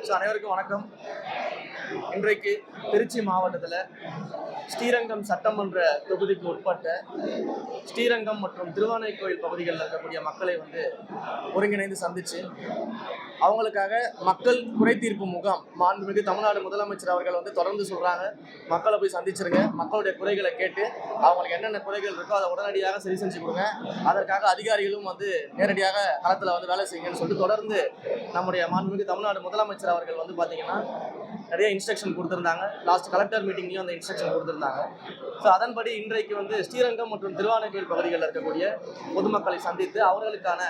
அனைவருக்கும் வணக்கம். இன்றைக்கு திருச்சி மாவட்டத்தில் ஸ்ரீரங்கம் சட்டமன்ற தொகுதிக்கு உட்பட்ட ஸ்ரீரங்கம் மற்றும் திருவானைக்கோயில் பகுதிகளில் இருக்கக்கூடிய மக்களை ஒருங்கிணைந்து சந்திச்சு அவங்களுக்காக மக்கள் குறைதீர்ப்பு முகாம் மாண்புமிகு தமிழ்நாடு முதலமைச்சர் அவர்கள் தொடர்ந்து சொல்றாங்க, மக்களை போய் சந்திச்சிருங்க, மக்களுடைய குறைகளை கேட்டு அவங்களுக்கு என்னென்ன குறைகள் இருக்கோ அதை உடனடியாக சரி செஞ்சு கொடுங்க, அதற்காக அதிகாரிகளும் நேரடியாக களத்தில் வேலை செய்யுங்கன்னு சொல்லிட்டு தொடர்ந்து நம்முடைய மாண்புமிகு தமிழ்நாடு முதலமைச்சர் அவர்கள் பார்த்தீங்கன்னா நிறைய இன்ஸ்ட்ரக்ஷன் கொடுத்துருந்தாங்க. லாஸ்ட் கலெக்டர் மீட்டிங்லையும் அந்த இன்ஸ்ட்ரக்ஷன் கொடுத்துருந்தாங்க. ஸோ அதன்படி இன்றைக்கு ஸ்ரீரங்கம் மற்றும் திருவானைக்கோயில் பகுதிகளில் இருக்கக்கூடிய பொதுமக்களை சந்தித்து அவர்களுக்கான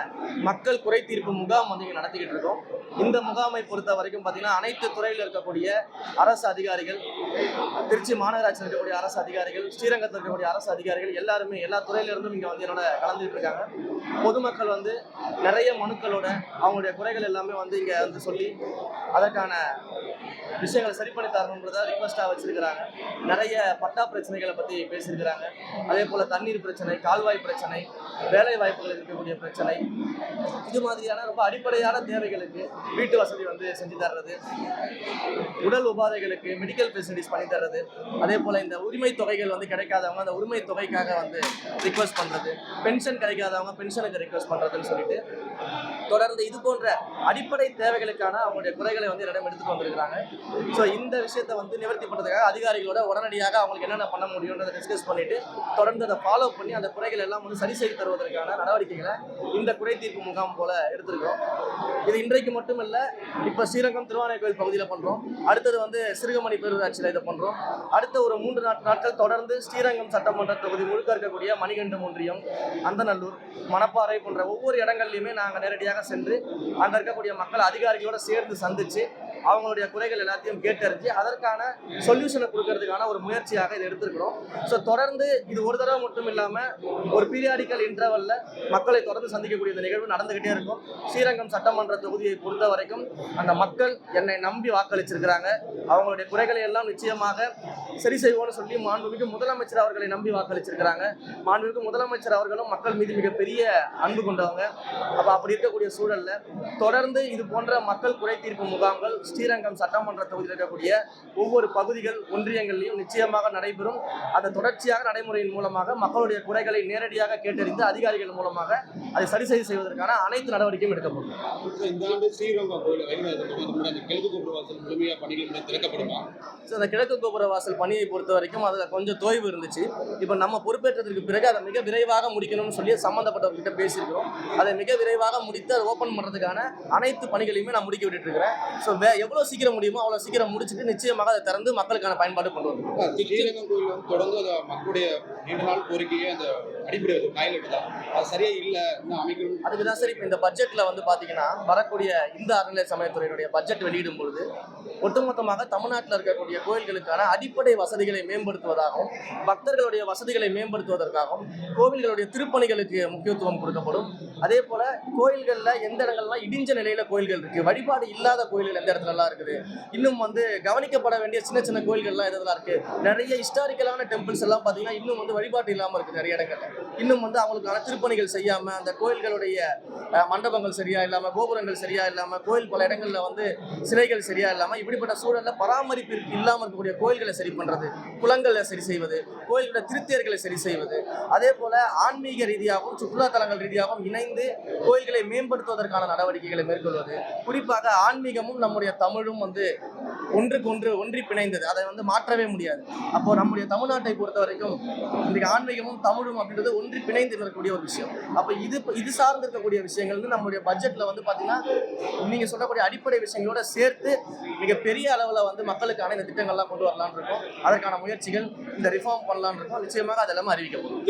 மக்கள் குறை தீர்ப்பு முகாம் இங்கே நடத்திக்கிட்டு இருக்கோம். இந்த முகாமை பொறுத்த வரைக்கும் பார்த்தீங்கன்னா அனைத்து துறையில் இருக்கக்கூடிய அரசு அதிகாரிகள், திருச்சி மாநகராட்சியில் இருக்கக்கூடிய அரசு அதிகாரிகள், ஸ்ரீரங்கத்தில் இருக்கக்கூடிய அரசு அதிகாரிகள் எல்லாருமே எல்லா துறையிலிருந்தும் இங்கே என்னோட கலந்துட்டு இருக்காங்க. பொதுமக்கள் நிறைய மனுக்களோட அவங்களுடைய குறைகள் எல்லாமே இங்கே சொல்லி அதற்கான விஷயங்களை சரி பண்ணி தரணுன்றதை ரிக்வஸ்டாக வச்சிருக்கிறாங்க. நிறைய பட்டா பிரச்சனைகளை பற்றி பேசியிருக்கிறாங்க. அதே போல் தண்ணீர் பிரச்சனை, கால்வாய் பிரச்சனை, வேலை வாய்ப்புகள் இருக்கக்கூடிய பிரச்சனை, இது மாதிரியான ரொம்ப அடிப்படையான தேவைகளுக்கு வீட்டு வசதி செஞ்சு தர்றது, உடல் உபாதைகளுக்கு மெடிக்கல் ஃபெசிலிட்டிஸ் பண்ணி தர்றது, அதே போல் இந்த உரிமை தொகைகள் கிடைக்காதவங்க அந்த உரிமை தொகைக்காக ரிக்வஸ்ட் பண்ணுறது, பென்ஷன் கிடைக்காதவங்க பென்ஷனுக்கு ரிக்வஸ்ட் பண்ணுறதுன்னு சொல்லிட்டு தொடர்ந்து இது போன்ற அடிப்படை தேவைகளுக்கான அவங்களுடைய குறைகளை என்னிடம் எடுத்துட்டு வந்திருக்கிறாங்க. ஸோ இந்த விஷயத்தை நிவர்த்தி பண்ணுறதுக்காக அதிகாரிகளோட உடனடியாக அவங்களுக்கு என்னென்ன பண்ண முடியுன்றதை டிஸ்கஸ் பண்ணிட்டு தொடர்ந்து அதை ஃபாலோ பண்ணி அந்த குறைகள் எல்லாம் சரி செய்து தருவதற்கான நடவடிக்கைகளை இந்த குறை தீர்ப்பு முகாம் போல எடுத்திருக்கோம். இது இன்றைக்கு மட்டும் இல்லை, இப்போ ஸ்ரீரங்கம் திருவானைக்கோயில் பகுதியில் பண்ணுறோம், அடுத்தது சிறுகமணி பேரூராட்சியில் இதை பண்ணுறோம். அடுத்த ஒரு 3 நாட்கள் தொடர்ந்து ஸ்ரீரங்கம் சட்டமன்ற தொகுதி முழுக்க இருக்கக்கூடிய மணிகண்டம் ஒன்றியம், அந்தநல்லூர், மணப்பாறை போன்ற ஒவ்வொரு இடங்கள்லையுமே நாங்கள் நேரடியாக சென்று அங்கே இருக்கக்கூடிய மக்கள் அதிகாரிகளோட சேர்ந்து சந்திச்சு அவங்களுடைய குறைகள் எல்லாத்தையும் கேட்டறிஞ்சு அதற்கான சொல்யூஷனை கொடுக்கறதுக்கான ஒரு முயற்சியாக இதை எடுத்திருக்கிறோம். ஸோ தொடர்ந்து இது ஒரு தடவை மட்டும் இல்லாமல் ஒரு பீரியாடிக்கல் இன்டர்வல்ல மக்களை தொடர்ந்து சந்திக்கக்கூடிய இந்த நிகழ்வு நடந்துகிட்டே இருக்கும். ஸ்ரீரங்கம் சட்டமன்ற தொகுதியை பொறுத்த வரைக்கும் அந்த மக்கள் என்னை நம்பி வாக்களிச்சிருக்கிறாங்க. அவங்களுடைய குறைகளை எல்லாம் நிச்சயமாக சரி செய்வோம்னு சொல்லி மாண்புமிகு முதலமைச்சர் அவர்களை நம்பி வாக்களிச்சிருக்கிறாங்க. மாண்புமிகு முதலமைச்சர் அவர்களும் மக்கள் மீது மிகப்பெரிய அன்பு கொண்டவங்க. அப்படி இருக்கக்கூடிய சூழல்ல தொடர்ந்து இது போன்ற மக்கள் குறை தீர்ப்பு முகாம்கள் ஸ்ரீரங்கம் சட்டமன்ற தொகுதியில் இருக்கக்கூடிய ஒவ்வொரு பகுதிகள் ஒன்றியங்களிலும் நிச்சயமாக நடைபெறும். அந்த தொடர்ச்சியாக நடைமுறையின் மூலமாக மக்களுடைய குறைகளை நேரடியாக கேட்டறிந்து அதிகாரிகள் மூலமாக அதை சரி செய்வதற்கான அனைத்து நடவடிக்கையும் எடுக்கப்படும். இந்த ஆண்டு ஸ்ரீரங்கம் கிழக்கு கோபுர வாசல் முழுமையாக பணிகள் திறக்கப்படுமா? அந்த கிழக்கு கோபுர வாசல் பணியை பொறுத்த வரைக்கும் அதில் கொஞ்சம் தொய்வு இருந்துச்சு. இப்போ நம்ம பொறுப்பேற்றதற்கு பிறகு அதை மிக விரைவாக முடிக்கணும்னு சொல்லி சம்பந்தப்பட்டவர்கிட்ட பேசியிருக்கிறோம். அதை மிக விரைவாக முடித்து அதை ஓப்பன் பண்ணுறதுக்கான அனைத்து பணிகளையுமே நான் முடிக்க விட்டுட்டு இருக்கிறேன். ஸோ எவ்வளோ சீக்கிரம் முடியுமோ அவ்வளோ சீக்கிரம் முடிச்சுட்டு நிச்சயமாக அதை திறந்து மக்களுக்கான பயன்பாடு கொண்டு வரும். ஸ்ரீரங்கம் கோயில் தொடர்ந்து மக்களுடைய நீண்ட நாள் கோரிக்கையே அந்த அடிப்படை டாய்லெட் தான், அது சரியா இல்லை அமைக்கணும். அதுக்கு தான் சார் இப்போ இந்த பட்ஜெட்டில் பார்த்தீங்கன்னா வரக்கூடிய இந்த அறநிலை சமயத்துறையினுடைய பட்ஜெட் வெளியிடும் பொழுது ஒட்டுமொத்தமாக தமிழ்நாட்டில் இருக்கக்கூடிய கோயில்களுக்கான அடிப்படை வசதிகளை மேம்படுத்துவதாகவும் பக்தர்களுடைய வசதிகளை மேம்படுத்துவதற்காகவும் கோவில்களுடைய திருப்பணிகளுக்கு முக்கியத்துவம் கொடுக்கப்படும். அதே போல கோயில்களில் எந்த இடங்கள்லாம் இடிஞ்ச நிலையில கோயில்கள் இருக்கு, வழிபாடு இல்லாத கோயில்கள் எந்த இடத்துலலாம் இருக்குது, இன்னும் கவனிக்கப்பட வேண்டிய சின்ன சின்ன கோயில்கள்லாம் எதெல்லாம் இருக்கு, நிறைய ஹிஸ்டாரிக்கலான டெம்பிள்ஸ் எல்லாம் பார்த்தீங்கன்னா இன்னும் வழிபாடு இல்லாமல் இருக்கு. நிறைய இடங்கள்ல இன்னும் அவங்களுக்கான திருப்பணிகள் செய்யாம அந்த கோயில்களுடைய மண்டபங்கள் சரியா இல்லாம, கோபுரங்கள் சரியா இல்லாம, கோயில் பல இடங்கள்ல சிலைகள் சரியா இல்லாம, இப்படிப்பட்ட சூழல்ல பராமரிப்பு இல்லாமல் இருக்கக்கூடிய கோயில்களை சரி பண்றது, குளங்களை சரி செய்வது, கோயில்களோட திருத்தேர்களை சரி செய்வது, அதே போல ஆன்மீக ரீதியாகவும் சுற்றுலா தலங்கள் ரீதியாகவும் இணைந்து கோயில்களை மேம்படுத்துவதற்கான நடவடிக்கைகளை மேற்கொள்வது. குறிப்பாக ஆன்மீகமும் நம்முடைய தமிழும் ஒன்றுக்கொன்று ஒன்றி பிணைந்தது, அதை மாற்றவே முடியாது. அப்போ நம்முடைய தமிழ்நாட்டை பொறுத்த வரைக்கும் இன்றைக்கு ஆன்மீகமும் தமிழும் அப்படின்றது ஒன்றி பிணைந்து இருக்கக்கூடிய ஒரு விஷயம். அப்போ இது சார்ந்து இருக்கக்கூடிய விஷயங்கள் நம்முடைய பட்ஜெட்ல பார்த்தீங்கன்னா நீங்க சொல்லக்கூடிய அடிப்படை விஷயங்களோட சேர்த்து மிகப்பெரிய அளவில் மக்களுக்கான இந்த திட்டங்கள்லாம் கொண்டு வரலான் இருக்கோம். அதற்கான முயற்சிகள் இந்த ரிஃபார்ம் பண்ணலான் இருக்கோம். நிச்சயமாக அதெல்லாம் அறிவிக்கப்படும்.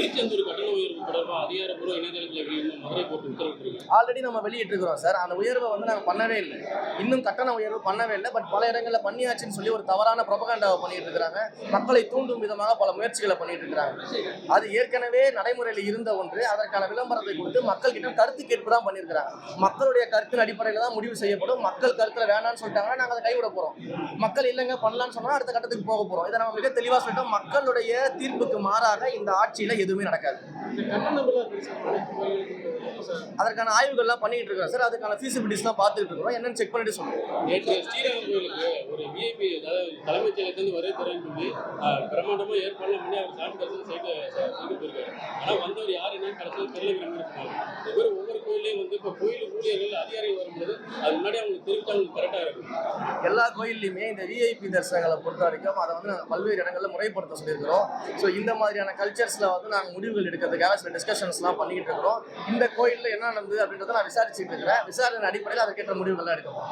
ஆல்ரெடி நம்ம வெளியிட்டு இருக்கிறோம் சார். அந்த உயர்வை நாங்கள் பண்ணவே இல்லை, இன்னும் கட்டண உயர்வு பண்ணவே இல்லை. பட் பல இடங்களில் பண்ணியாச்சுன்னு சொல்லி ஒரு தவறான ப்ரொபகண்டாவை பண்ணிட்டு இருக்கிறாங்க. மக்களை தூண்டும் விதமாக பல முயற்சிகளை பண்ணிட்டு இருக்கிறாங்க. அது ஏற்கனவே நடைமுறையில் இருந்த ஒன்று. அதற்கான விளம்பரத்தை கொடுத்து மக்கள் கிட்ட கருத்து கேட்பு தான் பண்ணியிருக்கிறாங்க. மக்களுடைய கருத்தின் அடிப்படையில் தான் முடிவு செய்யப்படும். மக்கள் கருத்துல வேணான்னு சொல்லிட்டாங்கன்னா நாங்கள் அதை கைவிட போறோம். மக்கள் இல்லைங்க பண்ணலான்னு சொன்னா அடுத்த கட்டத்துக்கு போக போறோம். இதை நம்ம மிக தெளிவாக சொல்லிட்டோம். மக்களுடைய தீர்ப்புக்கு மாறாக இந்த ஆட்சியில எதுவுமே நடக்காது. அதற்கான ஆய்வுகள்லாம் பண்ணிட்டு இருக்கோம் சார். அதுக்கான ஃபீசிபிலிட்டிஸ்லாம் பார்த்துட்டு இருக்கோம். என்னன்னு செக் பண்ணிட்டு சொல்லுவோம். நேற்று ஸ்ரீரங்கம் கோயிலுக்கு ஒரு விஐபி, அதாவது தலைமைச் செயலகத்திலிருந்து வருகை தரேன்னு சொல்லி பிரம்மாண்டமா ஏற்பாடுலாம் பண்ணி அவர் சாமி தரிசனம் செய்து போயிருக்காரு. ஆனா வந்தவர் யார் என்னன்னு கடைசியில் தெரியலங்கிற மாதிரி சொன்னாங்க. ஒவ்வொரு கோயிலையும் வந்து இப்போ கோயில் ஊழியர்கள் அதிகாரிகள் வரும்போது அது முன்னாடி அவங்களுக்கு தெரிவித்து அவங்களுக்கு கரெக்டாக இருக்கும். எல்லா கோயில்லையுமே இந்த விஐபி தரிசனங்களை பொறுத்த வரைக்கும் அதை வந்து நாங்கள் பல்வேறு இடங்களில் முறைப்படுத்த சொல்லியிருக்கிறோம். ஸோ இந்த மாதிரியான கல்ச்சர்ஸில் வந்து நாங்கள் முடிவுகள் எடுக்கிறதுக்காக சில டிஸ்கஷன்ஸ்லாம் பண்ணிக்கிட்டு இருக்கிறோம். இந்த கோயிலில் என்ன நடந்தது அப்படின்றத நான் விசாரிச்சுட்டு இருக்கிறேன். விசாரணை அடிப்படையில் அதற்கேற்ற முடிவுகள்லாம் எடுக்கணும்.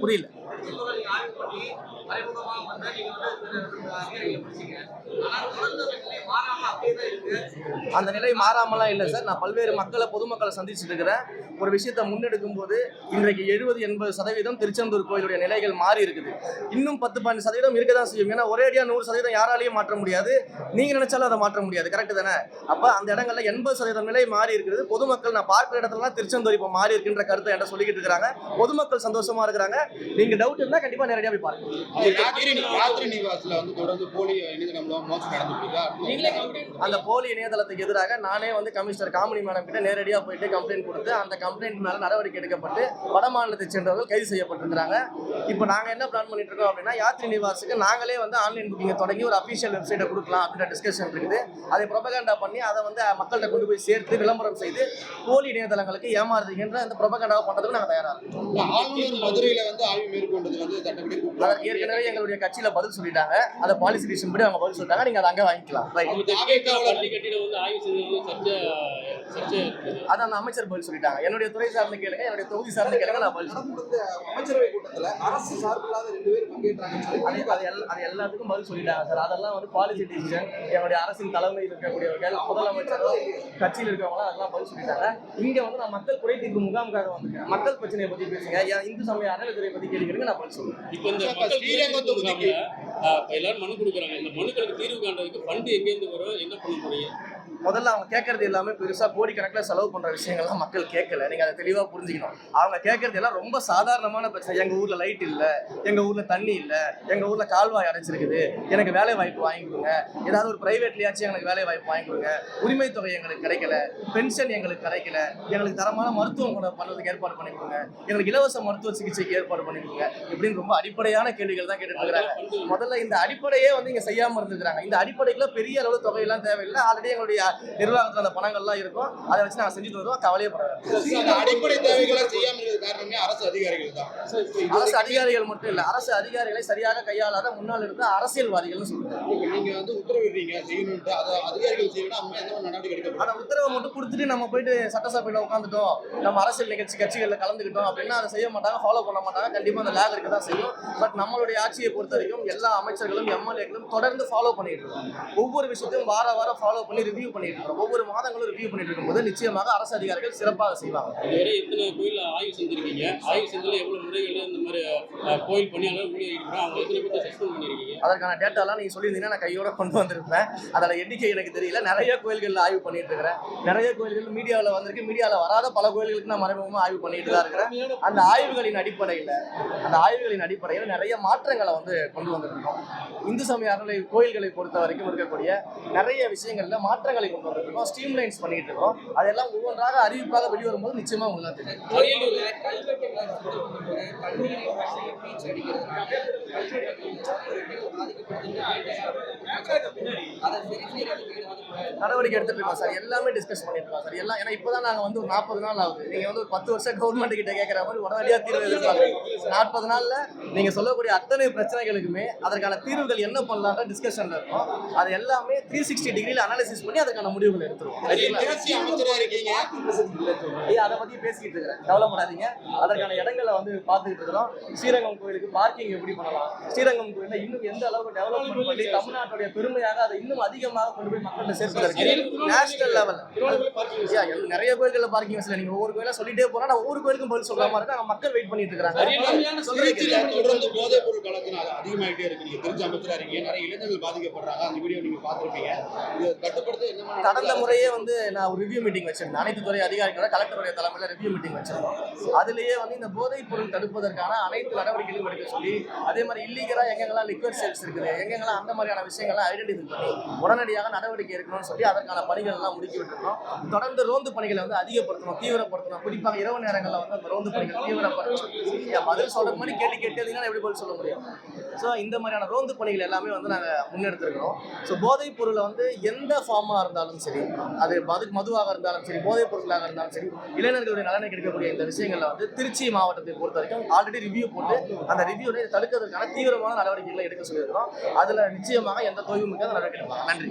புரியல. அந்த நிலை மாறாமலாம் இல்லை சார். நான் பல்வேறு பொதுமக்களை சந்திச்சுட்டு இருக்கிறேன். ஒரு விஷயத்தை முன்னெடுக்கும் போது இன்றைக்கு 70-80% திருச்செந்தூர் கோயிலுடைய நிலைகள் மாறி இருக்குது. இன்னும் 10-15% இருக்க தான் செய்யும். ஏன்னா ஒரேடியா 100% யாராலையும் மாற்ற முடியாது. நீங்க நினைச்சாலும் அதை மாற்ற முடியாது. கரெக்ட் தானே? அப்ப அந்த இடங்கள்ல 80% நிலை மாறி இருக்குது. பொதுமக்கள் நான் பார்க்கிற இடத்துல திருச்செந்தூர் இப்ப மாறி இருக்குன்ற கருத்தை என்ன சொல்லிக்கிட்டு இருக்காங்க. பொதுமக்கள் சந்தோஷமா இருக்கிறாங்க. நீங்க டவுட் இருந்தா கண்டிப்பா நேரடியா போய் பாருங்க. யாத்ரி நிவாஸ்ல வந்து தொடர்ந்து போலி இணையதளம் மோசடி நடந்துட்டு அந்த போலி இணையதளத்துக்கு எதிராக நானே வந்து கமிஷனர் காமினி மேடம் கிட்ட நேரடியா போயிட்டு கம்ப்ளைண்ட் கொடுத்து அந்த கம்ப்ளைண்ட் மேல நடவடிக்கை எடுக்கப்பட்டு வட மாநிலத்தை சேர்ந்தவர்கள் கைது செய்யப்பட்டிருக்கிறாங்க. இப்போ நாங்க என்ன பிளான் பண்ணிட்டு இருக்கோம் அப்படின்னா யாத்ரி நிவாஸுக்கு நாங்களே வந்து ஆன்லைன் புக்கிங்கை தொடங்கி ஒரு அபிஷியல் வெப்சைட்டை கொடுக்கலாம் அப்படின்ற டிஸ்கஷன் இருக்குது. அதை ப்ரொபகண்டா பண்ணி அதை வந்து மக்கள்கிட்ட கொண்டு போய் சேர்த்து விளம்பரம் செய்து போலி இணையதளங்களுக்கு ஏமாறுதுங்கிற அந்த ப்ரொபகண்டாவை பண்றதுக்கு நாங்கள் தயாரா இருக்கோம். ஆளுநர் மதுரையில வந்து ஆய்வு மேற்கொண்டது வந்து சட்டப்படி அதற்கு ஏற்கனவே எங்களுடைய கட்சியில பதில் சொல்லிட்டாங்க. அதை பாலிசி டிசிஷன் படி அவங்க பதில் சொல்லிட்டாங்க. நீங்க அதை அங்கே வாங்கிக்கலாம். அதான் அந்த அமைச்சர் பதில் சொல்லிட்டாங்க. என்னுடைய துறை சார்ந்த கேளுங்க, என்னுடைய தொகுதி சார்ந்த கேளுங்க, நான் பதில் சொல்றேன். அமைச்சரவை கூட்டத்துல அரசு சார்பில்லாத 2 பேர் பங்கேற்றாங்க. அது எல்லாத்துக்கும் பதில் சொல்லிட்டாங்க சார். அதெல்லாம் வந்து பாலிசி டிசிஷன். என்னுடைய அரசின் தலைமையில் இருக்கக்கூடியவர்கள், முதலமைச்சரும் கட்சியில் இருக்கவங்க அதெல்லாம் பதில் சொல்லிட்டாங்க. இங்க வந்து நான் மக்கள் குறை தீர்ப்பு முகாமுக்காக வந்திருக்கேன். மக்கள் பிரச்சனையை பத்தி பேசுங்க. இந்து சமய அறநிலையத்துறை பத்தி கேள்வி நான் பதில் சொல்றேன். இப்போ இந்த எல்லாரும் மனு கொடுக்குறாங்க. இந்த மனுக்களுக்கு தீர்வு காண்றதுக்கு ஃபண்ட் எங்கேருந்து வரும், என்ன பண்ண முடியும்? முதல்ல அவங்க கேட்கறது எல்லாமே பெருசா கோடிக்கணக்கில் செலவு பண்ற விஷயங்கள்லாம் மக்கள் கேட்கல. நீங்க அதை தெளிவா புரிஞ்சுக்கணும். அவங்க கேட்கறது எல்லாம் ரொம்ப சாதாரணமான பிரச்சனை. எங்க ஊர்ல லைட் இல்ல, எங்க ஊர்ல தண்ணி இல்ல, எங்க ஊர்ல கால்வாய் அடைச்சிருக்குது, எனக்கு வேலை வாய்ப்பு வாங்கி கொடுங்க, ஏதாவது ஒரு பிரைவேட்லயாச்சும் எனக்கு வேலை வாய்ப்பு வாங்கி கொடுங்க, உரிமை தொகை எங்களுக்கு கிடைக்கல, பென்ஷன் எங்களுக்கு கிடைக்கல, எங்களுக்கு தரமான மருத்துவம் பண்றதுக்கு ஏற்பாடு பண்ணி கொடுங்க, எங்களுக்கு இலவச மருத்துவ சிகிச்சைக்கு ஏற்பாடு பண்ணி கொடுங்க, இப்படின்னு ரொம்ப அடிப்படையான கேள்விகள் தான் கேட்டுட்டு இருக்கிறாங்க. முதல்ல இந்த அடிப்படையே வந்து இங்க செய்யாம இருந்துக்கிறாங்க. இந்த அடிப்படைக்குள்ள பெரிய அளவு தொகையெல்லாம் தேவையில்லை. ஆல்ரெடி எங்களுடைய நிர்வாகத்துல அந்த பணங்கள்லாம் இருக்கும். அதை வச்சு நாங்க செஞ்சுட்டு வருவோம். கவலையே படாது. அடிப்படை தேவைகளை செய்யாமல் இருக்கிற காரணமே அரசு அதிகாரிகள் தான். அரசு அதிகாரிகள் மட்டும் இல்ல, அரசு அதிகாரிகளை சரியாக கையாளாத முன்னாள் இருந்த அரசியல்வாதிகள் சொல்லுங்க. நீங்க வந்து உத்தரவிடுறீங்க செய்யணும்னு, அதை அதிகாரிகள் செய்யணும். அவங்க எந்த நடவடிக்கை எடுக்க அந்த உத்தரவை மட்டும் கொடுத்துட்டு நம்ம போயிட்டு சட்டசபையில உட்காந்துட்டோம், நம்ம அரசியல் கட்சிகளில் கலந்துக்கிட்டோம் அப்படின்னா அதை செய்ய மாட்டாங்க, ஃபாலோ பண்ண மாட்டாங்க. கண்டிப்பா அந்த லேக் இருக்க தான் செய்யும். பட் நம்மளுடைய ஆட்சியை பொறுத்த வரைக்கும் எல்லா அமைச்சர்களும் எம்எல்ஏக்களும் தொடர்ந்து ஃபாலோ பண்ணிட்டு இருக்கோம். ஒவ்வொரு விஷயத்தையும் வாரம் ஃபாலோ பண்ணி ரிவ்யூ பண்ணிட்டு இருக்கோம். ஒவ்வொரு மாதங்களும் ரிவ்யூ பண்ணிட்டு இருக்கும்போது நிச்சயமாக அரசு அதிகாரிகள் சிறப்பாக செய்வாங்க. இதுவரை எத்தனை கோயில் ஆய்வு செஞ்சிருக்கீங்க? ஆய்வு செஞ்சதுல எவ்வளவு முறைகள் இந்த மாதிரி கோயில் பணியாளர் ஊழியர் இருக்கிறோம், அவங்க எத்தனை பேர் சஸ்பெண்ட் பண்ணிருக்கீங்க? அதற்கான டேட்டாலாம் நீங்க சொல்லியிருந்தீங்கன்னா நான் கையோட கொண்டு வந்திருப்பேன். அதோட எண்ணிக்கை எனக்கு தெரியல. நிறைய கோயில்களில் ஆய்வு பண்ணிட்டு இருக்கிறேன். நிறைய கோயில்கள் மீடியாவில் வந்திருக்கு. மீடியாவில் வராத பல கோயில்களுக்கு நான் மறைமுகமாக ஆய்வு பண்ணிட்டு தான் இருக்கிறேன். அந்த ஆய்வுகளின் அடிப்படையில் நிறைய மாற்றங்களை வந்து கொண்டு வந்திருக்கோம். இந்து சமய அறநிலை கோயில்களை பொறுத்த வரைக்கும் இருக்கக்கூடிய நிறைய விஷயங்கள்ல மாற்றங்களை கொண்டு வந்திருக்கோம். ஸ்ட்ரீம்லைன்ஸ் பண்ணிட்டு இருக்கோம். அதெல்லாம் ஒவ்வொன்றாக அறிவிப்பாக வெளிவரும்போது நிச்சயமா உங்களுக்கு தெரியும். நடவடிக்கை எடுத்துட்டு இருக்கோம் சார். எல்லாமே டிஸ்கஸ் பண்ணிட்டு இருக்கோம் சார். எல்லாம் ஏன்னா இப்பதான் நாங்க வந்து ஒரு 40 நாள் ஆகுது. நீங்க வந்து ஒரு 10 வருஷம் கவர்மெண்ட் கிட்ட கேட்கிற மாதிரி உடனடியா தீர்வு எதிர்பார்க்குறீங்க. 40 நாள்ல நீங்க சொல்லக்கூடிய அத்தனை பிரச்சனைகளுக்குமே அதற்கான தீர்வுகள் என்ன பண்ணலாம்ன்ற டிஸ்கஷன்ல இருக்கும். அது எல்லாமே 360 டிகிரில அனாலிசிஸ் பண்ணி அதற்கான முடிவுகள் எடுத்துருவோம். அதை பத்தி பேசிக்கிட்டு இருக்கிறேன். கவலைப்படாதீங்க. அதற்கான இடங்களை வந்து பார்த்துக்கிட்டு இருக்கிறோம். ஸ்ரீரங்கம் கோயிலுக்கு பார்க்கிங் எப்படி பண்ணலாம், ஸ்ரீரங்கம் கோயில இன்னும் எந்த அளவுக்கு டெவலப்மெண்ட் பண்ணி தமிழ்நாட்டுடைய பெருமையாக அதை இன்னும் அதிகமாக கொண்டு போய் மக்கள்கிட்ட சேர்ப்பதற்கு நேஷனல் லெவல் நிறைய கோயில்களில் பார்க்கிங் வசதி. நீங்க ஒவ்வொரு கோயிலா சொல்லிட்டே போனா நான் ஒவ்வொரு கோயிலுக்கும் பதில் சொல்லாம இருக்கு. மக்கள் வெயிட் பண்ணிட்டு இருக்காங்க. தொடர்ந்து போதைப் பொருள் கலத்தினால அதிகமாயிட்டே இருக்கு. நீங்க திருச்சி குற்றத்தில் இருக்கீங்க, நிறைய இளைஞர்கள் பாதிக்கப்படுறாங்க. அந்த வீடியோ நீங்க பார்த்திருப்பீங்க. இதை கட்டுப்படுத்த என்ன மாதிரி கடந்த முறையே வந்து நான் ஒரு ரிவ்யூ மீட்டிங் வச்சிருந்தேன். அனைத்து துறை அதிகாரிகளோட கலெக்டருடைய தலைமையில் ரிவ்யூ மீட்டிங் வச்சிருந்தோம். அதுலேயே வந்து இந்த போதைப் பொருள் தடுப்பதற்கான அனைத்து நடவடிக்கைகளும் எடுக்க சொல்லி, அதே மாதிரி இல்லீகலா எங்கெங்கெல்லாம் லிக்வர் சேல்ஸ் இருக்குது, எங்கெங்கெல்லாம் அந்த மாதிரியான விஷயங்கள்லாம் ஐடென்டிஃபை பண்ணி உடனடியாக நடவடிக்கை எடுக்கணும்னு சொல்லி அதற்கான பணிகள் எல்லாம் முடுக்கி விட்டுருக்கோம். தொடர்ந்து ரோந்து பணிகளை வந்து அதிகப்படுத்தணும், தீவிரப்படுத்தணும். குறிப்பாக இரவு நேரங்களில் வந்து அந்த ரோந்து பணிகள் தீவிரப்படுத்தணும். பதில் சொல்ற மாதிரி கேள்வி கேட்டீங்கன்னா எப்படி பதில் சொல்ல முடியும்? ஸோ இந்த மாதிரியான ரோந்து பணிகள் எல்லாமே வந்து நாங்கள் முன்னெடுத்திருக்கிறோம். ஸோ போதைப் பொருளை வந்து எந்த ஃபார்மாக இருந்தாலும் சரி, அது மதுவாக இருந்தாலும் சரி, போதைப் பொருளாக இருந்தாலும் சரி, இளைஞர்களுடைய நலனை கிடைக்கக்கூடிய இந்த விஷயங்களில் வந்து திருச்சி மாவட்டத்தை பொறுத்த வரைக்கும் ஆல்ரெடி ரிவ்யூ போட்டு அந்த ரிவ்யூவை தடுக்கிறதுக்கான தீவிரமான நடவடிக்கைகளை எடுக்க சொல்லியிருக்கிறோம். அதில் நிச்சயமாக எந்த தொய்வும் நடவடிக்கை எடுப்பாங்க. நன்றி.